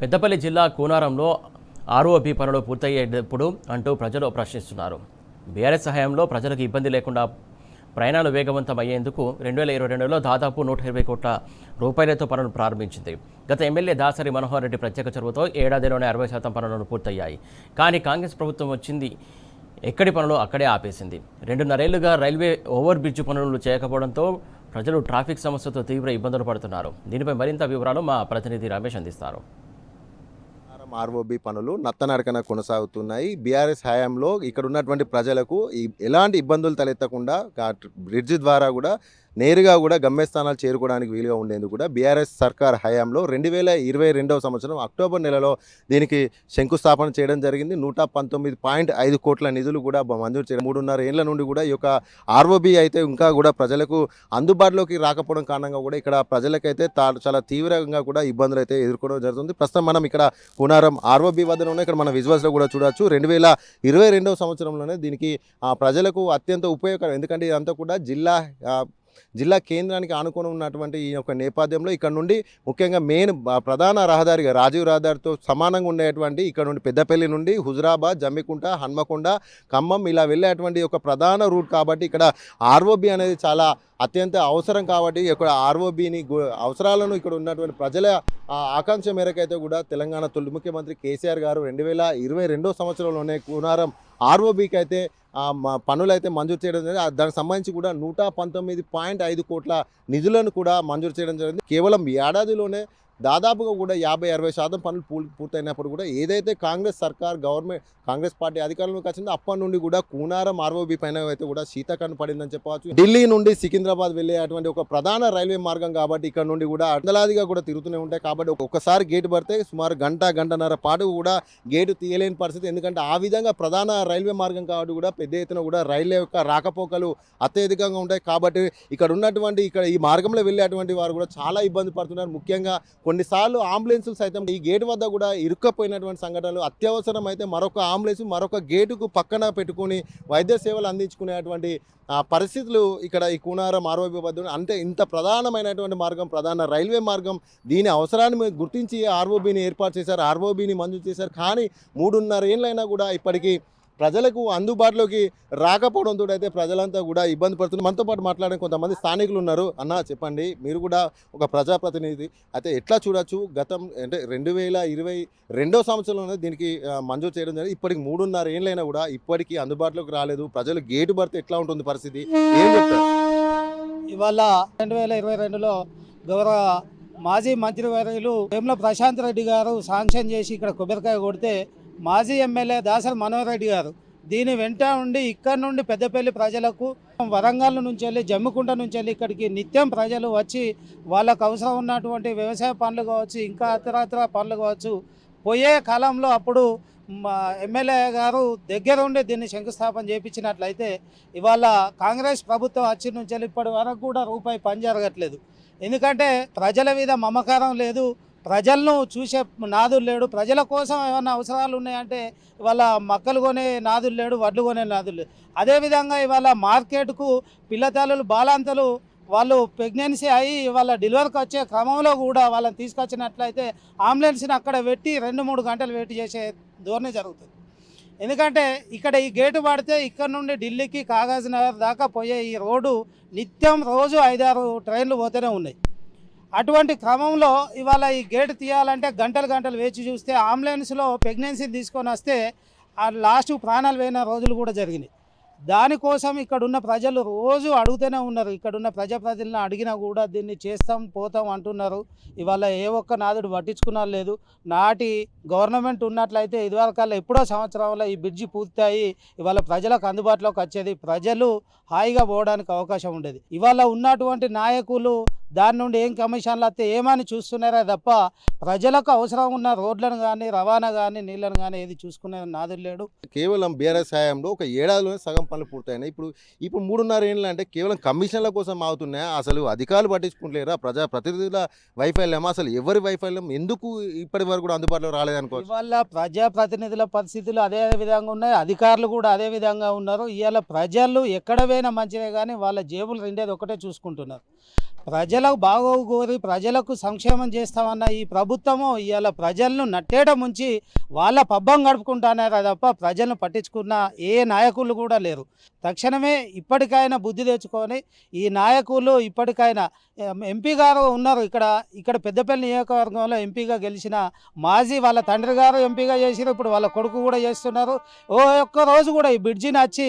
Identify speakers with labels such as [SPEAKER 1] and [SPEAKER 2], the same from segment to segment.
[SPEAKER 1] పెద్దపల్లి జిల్లా కూనారంలో ఆర్ఓబి పనులు పూర్తయ్యేటప్పుడు అంటూ ప్రజలు ప్రశ్నిస్తున్నారు. బీఆర్ఎస్ సహాయంలో ప్రజలకు ఇబ్బంది లేకుండా ప్రయాణాలు వేగవంతం అయ్యేందుకు 2022లో దాదాపు 120 కోట్ల రూపాయలతో పనులు ప్రారంభించింది. గత ఎమ్మెల్యే దాసరి మనోహర్ రెడ్డి ప్రత్యేక చొరవతో ఏడాదిలోనే 60% పనులను పూర్తయ్యాయి. కానీ కాంగ్రెస్ ప్రభుత్వం వచ్చింది ఎక్కడి పనులు అక్కడే ఆపేసింది. 2.5 ఏళ్లుగా రైల్వే ఓవర్ బ్రిడ్జ్ పనులు చేయకపోవడంతో ప్రజలు ట్రాఫిక్ సమస్యతో తీవ్ర ఇబ్బందులు పడుతున్నారు. దీనిపై మరింత వివరాలు మా ప్రతినిధి రమేష్ అందిస్తారు.
[SPEAKER 2] ఆర్ఓబి పనులు నత్తనడకన కొనసాగుతున్నాయి. బీఆర్ఎస్ హయాంలో ఇక్కడ ఉన్నటువంటి ప్రజలకు ఎలాంటి ఇబ్బందులు తలెత్తకుండా బ్రిడ్జ్ ద్వారా కూడా నేరుగా కూడా గమ్యస్థానాలు చేరుకోవడానికి వీలుగా ఉండేందుకు కూడా బీఆర్ఎస్ సర్కార్ హయాంలో 2022వ సంవత్సరం అక్టోబర్ నెలలో దీనికి శంకుస్థాపన చేయడం జరిగింది. 119.5 కోట్ల నిధులు కూడా మంజూరు చేయడం. 3.5 ఏళ్ల నుండి కూడా ఈ యొక్క ఆర్ఓబి అయితే ఇంకా కూడా ప్రజలకు అందుబాటులోకి రాకపోవడం కారణంగా కూడా ఇక్కడ ప్రజలకైతే చాలా తీవ్రంగా కూడా ఇబ్బందులు అయితే ఎదుర్కోవడం జరుగుతుంది. ప్రస్తుతం మనం ఇక్కడ కూనారం ఆర్ఓబి వద్దనే ఇక్కడ మన విజువల్స్లో కూడా చూడవచ్చు. 2022వ సంవత్సరంలోనే దీనికి ప్రజలకు అత్యంత ఉపయోగకరం. ఎందుకంటే ఇదంతా కూడా జిల్లా కేంద్రానికి ఆనుకొని ఉన్నటువంటి ఈ యొక్క నేపథ్యంలో ఇక్కడ నుండి ముఖ్యంగా మెయిన్ ప్రధాన రహదారిగా రాజీవ్ రహదారితో సమానంగా ఉండేటువంటి ఇక్కడ నుండి పెద్దపల్లి నుండి హుజురాబాద్, జమ్మికుంట, హన్మకొండ, ఖమ్మం ఇలా వెళ్ళేటువంటి ఒక ప్రధాన రూట్ కాబట్టి ఇక్కడ ఆర్ఓబి అనేది చాలా అత్యంత అవసరం. కాబట్టి ఇక్కడ ఆర్ఓబిని అవసరాలను ఇక్కడ ఉన్నటువంటి ప్రజల ఆకాంక్ష మేరకైతే కూడా తెలంగాణ తొలి ముఖ్యమంత్రి కేసీఆర్ గారు 2022వ సంవత్సరంలోనే కూనారం ఆర్ఓబికి అయితే పనులైతే మంజూరు చేయడం జరిగింది. దానికి సంబంధించి కూడా 119.5 కోట్ల నిధులను కూడా మంజూరు చేయడం జరిగింది. కేవలం ఏడాదిలోనే దాదాపుగా కూడా 50-60% పనులు పూర్తయినప్పుడు కూడా ఏదైతే కాంగ్రెస్ సర్కార్ కాంగ్రెస్ పార్టీ అధికారంలోకి వచ్చిందో అప్పటి నుండి కూడా కూనారం ఆర్ఓబి పైన అయితే కూడా శీతకన్ను పడిందని చెప్పవచ్చు. ఢిల్లీ నుండి సికింద్రాబాద్ వెళ్ళే అటువంటి ఒక ప్రధాన రైల్వే మార్గం కాబట్టి ఇక్కడ నుండి కూడా వందలాదిగా కూడా తిరుగుతూనే ఉంటాయి. కాబట్టి ఒక్కసారి గేటు పడితే సుమారు గంటన్నర పాటు కూడా గేటు తీయలేని పరిస్థితి. ఎందుకంటే ఆ విధంగా ప్రధాన రైల్వే మార్గం కాబట్టి కూడా పెద్ద ఎత్తున కూడా రైళ్ల యొక్క రాకపోకలు అత్యధికంగా ఉంటాయి. కాబట్టి ఇక్కడ ఈ మార్గంలో వెళ్ళేటువంటి వారు కూడా చాలా ఇబ్బంది పడుతున్నారు. ముఖ్యంగా కొన్నిసార్లు అంబులెన్సులు సైతం ఈ గేటు వద్ద కూడా ఇరుక్కపోయినటువంటి సంఘటనలు. అత్యవసరం అయితే మరొక గేటుకు పక్కన పెట్టుకుని వైద్య సేవలు అందించుకునేటువంటి పరిస్థితులు ఇక్కడ ఈ కూనారం ఆర్ఓబి వద్ద. అంటే ఇంత ప్రధానమైనటువంటి మార్గం, ప్రధాన రైల్వే మార్గం, దీని అవసరాన్ని గుర్తించి ఆర్ఓబిని ఏర్పాటు చేశారు, ఆర్ఓబిని మంజూరు చేశారు. కానీ 3.5 ఏళ్ళైనా కూడా ఇప్పటికీ ప్రజలకు అందుబాటులోకి రాకపోవడంతో అయితే ప్రజలంతా కూడా ఇబ్బంది పడుతున్నారు. మనతో పాటు మాట్లాడే కొంతమంది స్థానికులు ఉన్నారు. అన్న చెప్పండి, మీరు కూడా ఒక ప్రజాప్రతినిధి అయితే ఎట్లా చూడొచ్చు? గతం అంటే 2022వ సంవత్సరంలోనే దీనికి మంజూరు చేయడం జరిగింది. ఇప్పటికి 3.5 ఏళ్ళైనా కూడా ఇప్పటికీ అందుబాటులోకి రాలేదు. ప్రజలు గేటు భర్త ఎట్లా ఉంటుంది పరిస్థితి, ఏం చెప్తారు?
[SPEAKER 3] ఇవాళ 2022లో గౌరవ మాజీ మంత్రివర్యులు వేముల ప్రశాంత్ రెడ్డి గారు శాంక్షన్ చేసి ఇక్కడ కొబ్బరికాయ కొడితే మాజీ ఎమ్మెల్యే దాసరి మనోహర్ రెడ్డి గారు దీని వెంట ఉండి ఇక్కడ నుండి పెద్దపల్లి ప్రజలకు వరంగల్ నుంచి వెళ్ళి జమ్మికుంట నుంచి వెళ్ళి ఇక్కడికి నిత్యం ప్రజలు వచ్చి వాళ్ళకు అవసరం ఉన్నటువంటి వ్యవసాయ పనులు కావచ్చు, ఇంకా ఇతరత్ర పనులు కావచ్చు, పోయే కాలంలో అప్పుడు ఎమ్మెల్యే గారు దగ్గర ఉండి దీన్ని శంకుస్థాపన చేయించినట్లయితే ఇవాళ కాంగ్రెస్ ప్రభుత్వం వచ్చి నుంచి ఇప్పటి వరకు కూడా రూపాయి పని జరగట్లేదు. ఎందుకంటే ప్రజల మీద మమకారం లేదు, ప్రజలను చూసే నాదులు లేడు. ప్రజల కోసం ఏమైనా అవసరాలు ఉన్నాయంటే ఇవాళ మక్కలు కొనే నాదులు లేడు, వడ్లు కొనే నాదులు లేడు. అదేవిధంగా ఇవాళ మార్కెట్కు పిల్లతల్లులు బాలాంతలు వాళ్ళు ప్రెగ్నెన్సీ అయ్యి వాళ్ళ డెలివరీకి వచ్చే క్రమంలో కూడా వాళ్ళని తీసుకొచ్చినట్లయితే అంబులెన్స్ని అక్కడ పెట్టి 2-3 గంటలు వెయిట్ చేసే ధోరణి జరుగుతుంది. ఎందుకంటే ఇక్కడ ఈ గేటు పడితే ఇక్కడ నుండి ఢిల్లీకి కాగజ్ నగర్ దాకా పోయే ఈ రోడ్డు నిత్యం రోజు 5-6 ట్రైన్లు పోతూనే ఉన్నాయి. అటువంటి క్రమంలో ఇవాళ ఈ గేటు తీయాలంటే గంటలు వేచి చూస్తే అంబులెన్స్లో ప్రెగ్నెన్సీ తీసుకొని వస్తే ఆ లాస్ట్ ప్రాణాలు పోయిన రోజులు కూడా జరిగినాయి. దానికోసం ఇక్కడున్న ప్రజలు రోజు అడుగుతూనే ఉన్నారు. ఇక్కడున్న ప్రజాప్రతినిధులను అడిగినా కూడా దీన్ని చేస్తాం పోతాం అంటున్నారు. ఇవాళ ఏ ఒక్క నాదుడు పట్టించుకున్నా లేదు. నాటి గవర్నమెంట్ ఉన్నట్లయితే ఇదివరకల్లా ఎప్పుడో సంవత్సరంలో ఈ బ్రిడ్జి పూర్తయి ఇవాళ ప్రజలకు అందుబాటులోకి వచ్చేది, ప్రజలు హాయిగా పోవడానికి అవకాశం ఉండేది. ఇవాళ ఉన్నటువంటి నాయకులు దాని నుండి ఏం కమిషన్లు వస్తే ఏమని చూస్తున్నారే తప్ప ప్రజలకు అవసరం ఉన్న రోడ్లను కానీ, రవాణా కానీ, నీళ్లను కానీ ఏది చూసుకునే నాదులు లేడు.
[SPEAKER 2] కేవలం బీఆర్ఎస్ హయాంలో ఒక ఏడాదిలోనే సగం పనులు పూర్తయినాయి. ఇప్పుడు 3.5 ఏళ్ళు అంటే కేవలం కమిషన్ల కోసం అవుతున్నాయా? అసలు అధికారులు పట్టించుకుంటలేరా? ప్రతినిధుల వైఫల్యం, అసలు ఎవరి వైఫల్యం, ఎందుకు ఇప్పటి వరకు కూడా అందుబాటులో రాలేదనుకోవచ్చు?
[SPEAKER 3] ఇవాళ ప్రజాప్రతినిధుల పరిస్థితులు అదే విధంగా ఉన్నాయి, అధికారులు కూడా అదే విధంగా ఉన్నారు. ఇవాళ ప్రజలు ఎక్కడ పోయినా మంచిదే కానీ వాళ్ళ జేబులు రెండేది ఒకటే చూసుకుంటున్నారు. ప్రజలకు బాగోగురి ప్రజలకు సంక్షేమం చేస్తామన్న ఈ ప్రభుత్వము ఇవాళ ప్రజలను నట్టేట ముంచి వాళ్ళ పబ్బం గడుపుకుంటానే తప్ప ప్రజలను పట్టించుకున్న ఏ నాయకులు కూడా లేరు. తక్షణమే ఇప్పటికైనా బుద్ధి తెచ్చుకొని ఈ నాయకులు ఇప్పటికైనా ఎంపీ గారు ఉన్నారు ఇక్కడ పెద్దపల్లి నియోజకవర్గంలో ఎంపీగా గెలిచిన మాజీ వాళ్ళ తండ్రి గారు ఎంపీగా చేసిరు, ఇప్పుడు వాళ్ళ కొడుకు కూడా చేస్తున్నారు. ఒక్క రోజు కూడా ఈ బ్రిడ్జిని వచ్చి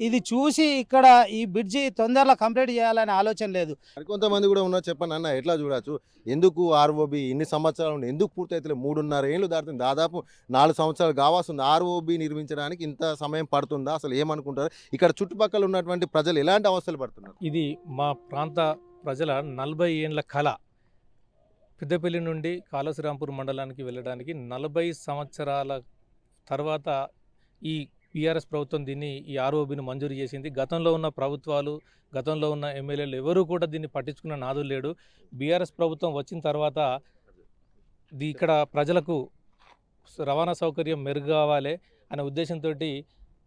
[SPEAKER 3] ఇది చూసి ఇక్కడ ఈ బ్రిడ్జి తొందరలో కంప్లీట్ చేయాలనే ఆలోచన లేదు.
[SPEAKER 2] మరికొంతమంది కూడా ఉన్నారు, చెప్పండి అన్న ఎట్లా చూడొచ్చు, ఎందుకు ఆర్ఓబి ఇన్ని సంవత్సరాలు ఉంది, ఎందుకు పూర్తయితే 3.5 ఏళ్ళు దాటుతుంది, దాదాపు 4 సంవత్సరాలు కావాల్సింది ఆర్ఓబి నిర్మించడానికి ఇంత సమయం పడుతుందా, అసలు ఏమనుకుంటారు? ఇక్కడ చుట్టుపక్కల ఉన్నటువంటి ప్రజలు ఎలాంటి అవస్థలు పడుతున్నారు?
[SPEAKER 4] ఇది మా ప్రాంత ప్రజల 40 ఏండ్ల కళ. పెద్దపల్లి నుండి కాళశ్రీరాంపూర్ మండలానికి వెళ్ళడానికి 40 సంవత్సరాల తర్వాత ఈ బీఆర్ఎస్ ప్రభుత్వం దీన్ని ఈ ఆర్ఓబిని మంజూరు చేసింది. గతంలో ఉన్న ప్రభుత్వాలు, గతంలో ఉన్న ఎమ్మెల్యేలు ఎవరూ కూడా దీన్ని పట్టించుకున్న నాదులు లేడు. బీఆర్ఎస్ ప్రభుత్వం వచ్చిన తర్వాత ఇక్కడ ప్రజలకు రవాణా సౌకర్యం మెరుగు కావాలి అనే ఉద్దేశంతో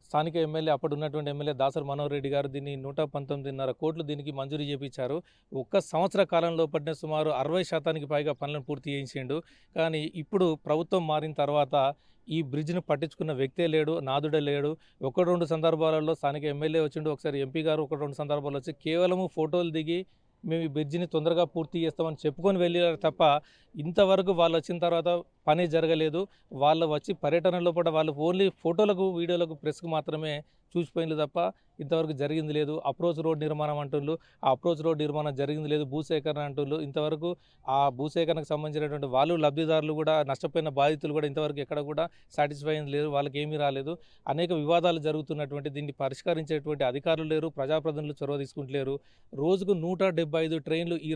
[SPEAKER 4] స్థానిక ఎమ్మెల్యే, అప్పుడు ఉన్నటువంటి ఎమ్మెల్యే దాసరి మనోహర్ రెడ్డి గారు దీన్ని 119.5 కోట్లు దీనికి మంజూరు చేయించారు. ఒక్క సంవత్సర కాలంలో పడిన సుమారు 60% పైగా పనులను పూర్తి చేయించిండు. కానీ ఇప్పుడు ప్రభుత్వం మారిన తర్వాత ఈ బ్రిడ్జ్ను పట్టించుకున్న వ్యక్తే లేడు, నాదుడే లేడు. 1-2 సందర్భాలలో స్థానిక ఎమ్మెల్యే వచ్చిండు, ఒకసారి ఎంపీ గారు 1-2 సందర్భాలు వచ్చి కేవలము ఫోటోలు దిగి మేము ఈ బ్రిడ్జిని తొందరగా పూర్తి చేస్తామని చెప్పుకొని వెళ్ళారు తప్ప ఇంతవరకు వాళ్ళు వచ్చిన తర్వాత పని జరగలేదు. వాళ్ళు వచ్చి పర్యటనలో కూడా వాళ్ళు ఓన్లీ ఫోటోలకు, వీడియోలకు, ప్రెస్కు మాత్రమే చూసిపోయింది తప్ప ఇంతవరకు జరిగింది లేదు. అప్రోచ్ రోడ్ నిర్మాణం అంటున్నారు, ఆ అప్రోచ్ రోడ్ నిర్మాణం జరిగింది లేదు. భూసేకరణ అంటున్నారు, ఇంతవరకు ఆ భూసేకరణకు సంబంధించినటువంటి వాళ్ళు లబ్ధిదారులు కూడా, నష్టపోయిన బాధితులు కూడా ఇంతవరకు ఎక్కడ కూడా సాటిస్ఫై అయింది లేదు, వాళ్ళకి ఏమీ రాలేదు. అనేక వివాదాలు జరుగుతున్నటువంటి దీన్ని పరిష్కరించేటువంటి అధికారులు లేరు, ప్రజాప్రతినిధులు చొరవ తీసుకుంటలేరు. రోజుకు 175 ట్రైన్లు ఈ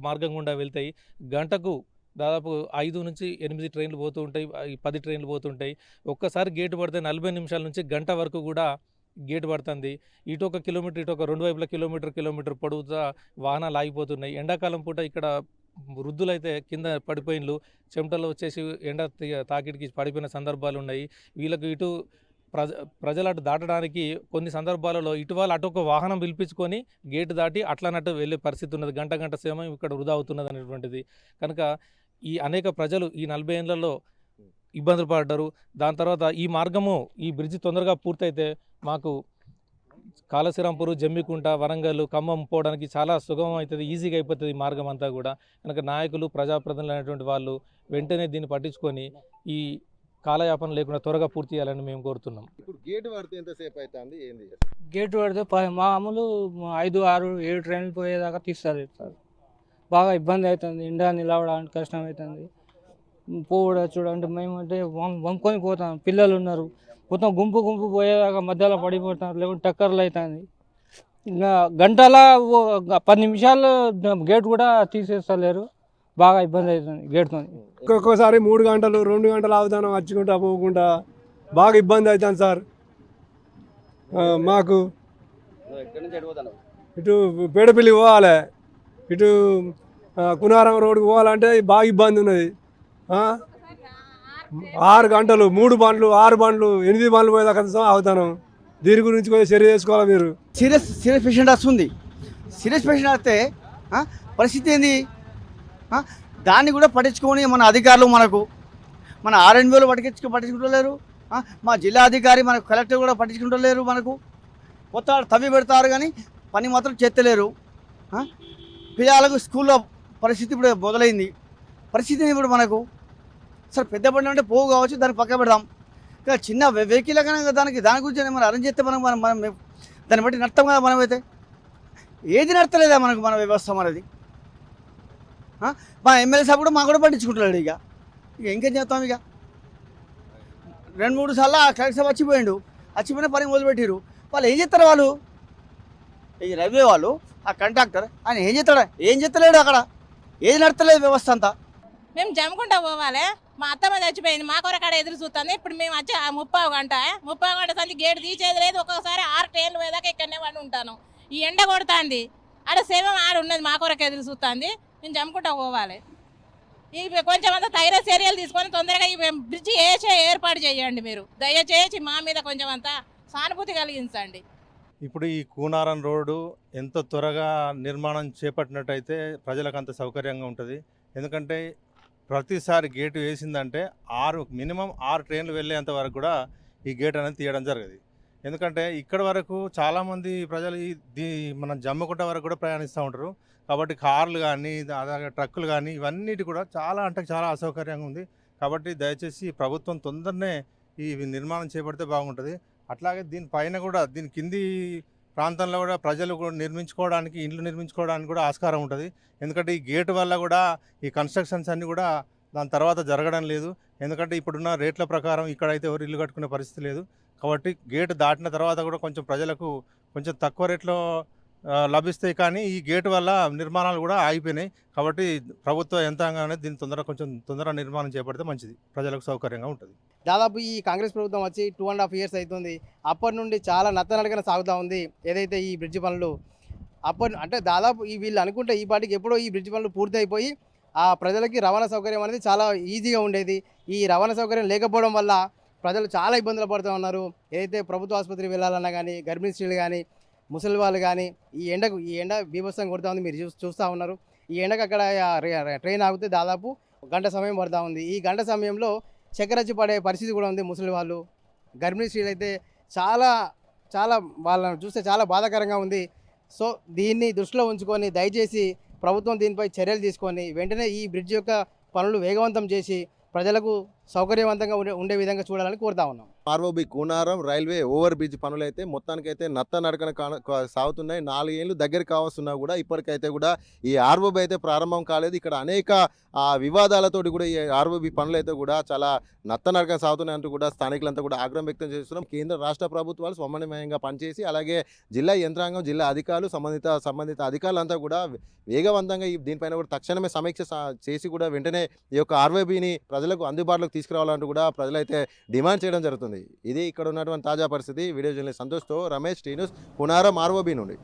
[SPEAKER 4] మార్గం గుండా వెళ్తాయి. గంటకు దాదాపు 5 నుంచి 8 ట్రైన్లు పోతూ ఉంటాయి, 10 ట్రైన్లు పోతుంటాయి. ఒక్కసారి గేటు పడితే 40 నిమిషాల నుంచి గంట వరకు కూడా గేటు పడుతుంది. ఇటు 1 కిలోమీటర్, ఇటు 2 వైపుల కిలోమీటర్ పొడవుతా వాహనాలు ఆగిపోతున్నాయి. ఎండాకాలం పూట ఇక్కడ వృద్ధులైతే కింద పడిపోయినలు, చెమటలు వచ్చేసి ఎండ తాకిడికి పడిపోయిన సందర్భాలు ఉన్నాయి. వీళ్ళకు ఇటు ప్రజలు అటు దాటడానికి కొన్ని సందర్భాలలో ఇటు వాళ్ళు అటు ఒక వాహనం పిలిపించుకొని గేటు దాటి అట్లనట్టు వెళ్ళే పరిస్థితి ఉన్నది. గంట సమయం ఇక్కడ వృధా అవుతున్నది అనేటువంటిది. కనుక ఈ అనేక ప్రజలు ఈ 40 ఏళ్లలో ఇబ్బందులు పడ్డారు. దాని తర్వాత ఈ మార్గము, ఈ బ్రిడ్జి తొందరగా పూర్తయితే మాకు కాళశ్రీరాంపూర్, జమ్మికుంట, వరంగల్, ఖమ్మం పోవడానికి చాలా సుగమం అవుతుంది, ఈజీగా అయిపోతుంది ఈ మార్గం అంతా కూడా. కనుక నాయకులు, ప్రజాప్రతినిధులు అనేటువంటి వాళ్ళు వెంటనే దీన్ని పట్టించుకొని ఈ కాలయాపన లేకుండా త్వరగా పూర్తి చేయాలని మేము కోరుతున్నాం.
[SPEAKER 2] ఇప్పుడు గేటు పడితే ఎంతసేపు అవుతుంది, ఏంది?
[SPEAKER 5] గేటు పడితే మామూలు 5, 6, 7 ట్రైన్లు పోయేదాకా తీస్తారు సార్. బాగా ఇబ్బంది అవుతుంది, ఎండ నిలవడానికి కష్టం అవుతుంది. పోవడా చూడండి, మేమంటే వంకొని పోతాం, పిల్లలు ఉన్నారు, మొత్తం గుంపు పోయేదాకా మధ్యలో పడిపోతారు, లేకుంటే టక్కర్లు అవుతుంది. ఇంకా గంటల 10 నిమిషాలు గేట్ కూడా తీసేస్తలేరు, బాగా ఇబ్బంది అవుతుంది గేట్తో.
[SPEAKER 6] ఒక్కొక్కసారి 3 గంటలు 2 గంటలు ఆగుతాను, వచ్చుకుంటా పోకుండా బాగా ఇబ్బంది అవుతుంది సార్. మాకు ఇటు పేడపల్లి పోవాలి, ఇటు కునారం రోడ్డుకు పోవాలంటే బాగా ఇబ్బంది ఉన్నది. 6 గంటలు 3 బండ్లు 6 బండ్లు 8 బండ్లు పోయేదాకా ఆగుతాను. దీని గురించి కొంచెం చర్య చేసుకోవాలి మీరు.
[SPEAKER 7] సీరియస్ పేషెంట్ వస్తుంది, సీరియస్ పేషెంట్ వస్తే పరిస్థితి ఏంది? దాన్ని కూడా పట్టించుకొని మన అధికారులు, మన ఆర్ఎన్బీలు పట్టించుకుంటలేరు. మా జిల్లా అధికారి, మన కలెక్టర్ కూడా పట్టించుకుంటలేరు. మనకు కొత్త తవ్వి పెడతారు కానీ పని మాత్రం చేస్తలేరు. పిల్లలకు స్కూల్లో పరిస్థితి ఇప్పుడు మొదలైంది. పరిస్థితి ఇప్పుడు మనకు సార్ పెద్ద బండి అంటే పోవు కావచ్చు, దాన్ని పక్క పెడదాం. ఇంకా చిన్న వెహికల్ కానీ దాని గురించి మనం అరేంజ్ చేస్తే మనం దాన్ని బట్టి నడతాం కదా. మనమైతే ఏది నడతలేదా మనకు, మన వ్యవస్థ మనది. మా ఎమ్మెల్యే సాబ్ కూడా మాకు కూడా పట్టించుకుంటున్నాడు. ఇక ఇంకేం చేస్తాం? ఇక 2-3 సార్లు ఆ కలెక్టర్ సాబ్ వచ్చిపోయిన పని మొదలుపెట్టారు. వాళ్ళు ఏం చేస్తారు? వాళ్ళు ఈ రైల్వే వాళ్ళు, ఆ కండక్టర్ ఆయన ఏం చేస్తలేడు అక్కడ, ఏది నడతలేదు వ్యవస్థ అంతా.
[SPEAKER 8] మేము జమ్ముకుంటా పోవాలి, మా అత్తమ్మ చచ్చిపోయింది, మా కొరకాడ ఎదురు చూస్తుంది. ఇప్పుడు మేము వచ్చి 30 గంట సంచి గేటు తీసేది లేదు. ఒక్కొక్కసారి 6 ట్రైన్లు పోయేదాకా ఇక్కడనే పడి ఉంటాను. ఈ ఎండ కొడుతుంది, ఆడ సేవం ఆడ ఉన్నది, మా కొరకు ఎదురు చూస్తుంది. మేము జమ్ముకుంటా పోవాలి. ఇవి కొంచెం అంతా తగిన చర్యలు తీసుకొని తొందరగా ఈ బ్రిడ్జి ఏర్పాటు చేయండి. మీరు దయచేసి మా మీద కొంచెం అంతా సానుభూతి కలిగించండి.
[SPEAKER 9] ఇప్పుడు ఈ కూనారం రోడ్డు ఎంత త్వరగా నిర్మాణం చేపట్టినట్టయితే ప్రజలకు అంత సౌకర్యంగా ఉంటుంది. ఎందుకంటే ప్రతిసారి గేటు వేసిందంటే మినిమం 6 ట్రైన్లు వెళ్ళేంత వరకు కూడా ఈ గేట్ అనేది తీయడం జరిగేది. ఎందుకంటే ఇక్కడ వరకు చాలామంది ప్రజలు మన జమ్మకుంట వరకు కూడా ప్రయాణిస్తూ ఉంటారు. కాబట్టి కార్లు కానీ అలాగే ట్రక్కులు కానీ ఇవన్నిటి కూడా చాలా అంటే చాలా అసౌకర్యంగా ఉంది. కాబట్టి దయచేసి ప్రభుత్వం తొందరనే ఈ నిర్మాణం చేపడితే బాగుంటుంది. అట్లాగే దీనిపైన కూడా దీని కింది ప్రాంతంలో కూడా ప్రజలు కూడా ఇండ్లు నిర్మించుకోవడానికి కూడా ఆస్కారం ఉంటుంది. ఎందుకంటే ఈ గేటు వల్ల కూడా ఈ కన్స్ట్రక్షన్స్ అన్నీ కూడా దాని తర్వాత జరగడం లేదు. ఎందుకంటే ఇప్పుడున్న రేట్ల ప్రకారం ఇక్కడైతే ఎవరు ఇల్లు కట్టుకునే పరిస్థితి లేదు. కాబట్టి గేటు దాటిన తర్వాత కూడా కొంచెం ప్రజలకు కొంచెం తక్కువ రేట్లో లభిస్తాయి. కానీ ఈ గేటు వల్ల నిర్మాణాలు కూడా ఆగిపోయినాయి. కాబట్టి ప్రభుత్వ యంత్రాంగం అనేది దీన్ని తొందరగా నిర్మాణం చేపడితే మంచిది, ప్రజలకు సౌకర్యంగా ఉంటుంది.
[SPEAKER 10] దాదాపు ఈ కాంగ్రెస్ ప్రభుత్వం వచ్చి 2.5 years అవుతుంది. అప్పటి నుండి చాలా నత్తనడకన సాగుతూ ఉంది ఏదైతే ఈ బ్రిడ్జ్ పనులు. అంటే దాదాపు వీళ్ళు అనుకుంటే ఈ పాటికి ఎప్పుడో ఈ బ్రిడ్జ్ పనులు పూర్తి అయిపోయి ఆ ప్రజలకి రవాణా సౌకర్యం అనేది చాలా ఈజీగా ఉండేది. ఈ రవాణా సౌకర్యం లేకపోవడం వల్ల ప్రజలు చాలా ఇబ్బందులు పడుతూ ఉన్నారు. ఏదైతే ప్రభుత్వ ఆసుపత్రికి వెళ్ళాలన్నా కానీ, గర్భిణీ స్త్రీలు కానీ, ముసలి వాళ్ళు కానీ ఈ ఎండ బీభత్సం కొడుతూ ఉంది. మీరు చూస్తూ ఉన్నారు. ఈ ఎండకు అక్కడ ట్రైన్ ఆగితే దాదాపు గంట సమయం పడుతూ ఉంది. ఈ గంట సమయంలో చక్కెరచ్చి పడే పరిస్థితి కూడా ఉంది. ముసలి వాళ్ళు, గర్భిణీ స్త్రీలు అయితే చాలా వాళ్ళని చూస్తే చాలా బాధాకరంగా ఉంది. సో దీన్ని దృష్టిలో ఉంచుకొని దయచేసి ప్రభుత్వం దీనిపై చర్యలు తీసుకొని వెంటనే ఈ బ్రిడ్జ్ యొక్క పనులు వేగవంతం చేసి ప్రజలకు సౌకర్యవంతంగా ఉండే విధంగా చూడాలని కోరుతా ఉన్నాం.
[SPEAKER 2] ROB Koonaram railway over bridge పనులైతే మొత్తానికైతే నత్తనడకన సాగుతున్నాయి. 4 ఏళ్ళు దగ్గర కావస్తున్నా కూడా ఇప్పటికైతే కూడా ఈ ఆర్ఓబి అయితే ప్రారంభం కాలేదు. ఇక్కడ అనేక వివాదాలతోటి కూడా ఈ ఆర్ఓబి పనులు అయితే కూడా చాలా నత్తనడకన సాగుతున్నాయి అంటూ కూడా స్థానికులంతా కూడా ఆగ్రహం వ్యక్తం చేస్తున్నాం. కేంద్ర రాష్ట్ర ప్రభుత్వాలు సమన్వయంగా పనిచేసి అలాగే జిల్లా యంత్రాంగం, జిల్లా అధికారులు, సంబంధిత అధికారులంతా కూడా వేగవంతంగా దీనిపైన కూడా తక్షణమే సమీక్ష చేసి కూడా వెంటనే ఈ యొక్క ఆర్ఓబిని ప్రజలకు అందుబాటులోకి తీసుకురావాలంటూ కూడా ప్రజలైతే డిమాండ్ చేయడం జరుగుతుంది. ఇది ఇక్కడ ఉన్నటువంటి తాజా పరిస్థితి. వీడియో జర్నలిస్ట్ సంతోష్తో Ramesh, T news, Koonaram ROB నుండి.